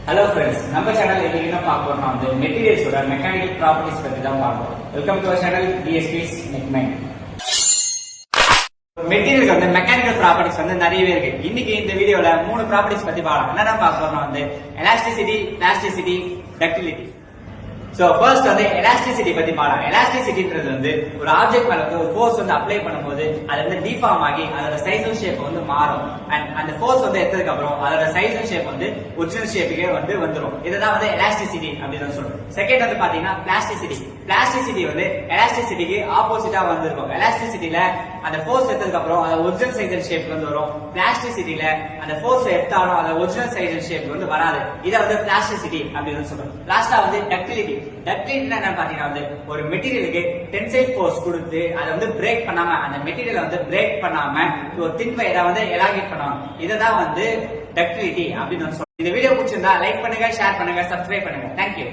Hello friends, நம்ம channel என்ன பார்க்க போறோம்னா வந்து மெட்டீரியல்ஸோட மெக்கானிக்கல் ப்ராப்பர்ட்டிஸ் பத்தி தான் பார்ப்போம். Welcome to our channel DSP's Neckmine. மெட்டீரியலுக்கு வந்து மெக்கானிக்கல் ப்ராப்பர்ட்டிஸ் வந்து நிறையவே இருக்கு. இன்னைக்கு இந்த வீடியோல 3 ப்ராப்பர்ட்டிஸ் பத்தி பார்க்கலாம். என்னென்ன பார்க்க போறோம்னா வந்து elasticity, plasticity, ductility. So first வந்து எலாஸ்டிசிட்டி பத்தி பார்க்கலாம். எலாஸ்டிசிட்டின்றது வந்து ஒரு ஆப்ஜெக்ட் மேல வந்து ஒரு ஃபோர்ஸ் வந்து அப்ளை பண்ணும்போது அது வந்து டிஃபார்ம் ஆகி அதோட சைஸ் அண்ட் ஷேப் வந்து மாறும். அண்ட் அந்த ஃபோர்ஸ் வந்து எடுத்ததுக்கு அப்புறம் அதோட சைஸ் அண்ட் ஷேப் வந்து ஒரிஜினல் ஷேப்புக்கே வந்து வந்துரும். இதுதான் வந்து எலாஸ்டிசிட்டி அப்படின்னு சொல்றோம். செகண்ட் வந்து பாத்தீங்கன்னா பிளாஸ்டிசிட்டி. பிளாஸ்டிசிட்டி வந்து எலாஸ்டிசிட்டிக்கு ஆப்போசிட்டா வந்துருக்கும். எலாஸ்டிசிட்டில அந்த ஃபோர்ஸ் எடுத்ததுக்கு அப்புறம் அது ஒரிஜினல் சைஸ் அண்ட் ஷேப் வந்து வரும். பிளாஸ்டிசிட்டில அந்த ஃபோர்ஸ் எடுத்தாலும் அது ஒரிஜினல் சைஸ் அண்ட் ஷேப் வந்து வராது. இதை வந்து பிளாஸ்டிசிட்டி அப்படின்னு சொல்றோம். லாஸ்டா வந்து டக்டிலிட்டி. டக்டிலிட்டி என்ன பாத்தீங்கன்னா வந்து ஒரு மெட்டீரியலுக்கு டென்சைல் ஃபோர்ஸ் கொடுத்து அதை வந்து பிரேக் பண்ணாம அந்த மெட்டீரியல் வந்து பிரேக் பண்ணாம ஒரு தின் வயரை வந்து எலாகேட் பண்ணுவாங்க. இதுதான் வந்து டக்டிலிட்டி அப்படின்னு சொல்றோம். இந்த வீடியோ பிடிச்சிருந்தா லைக் பண்ணுங்க, ஷேர் பண்ணுங்க, சப்ஸ்கிரைப் பண்ணுங்க. தேங்க்யூ.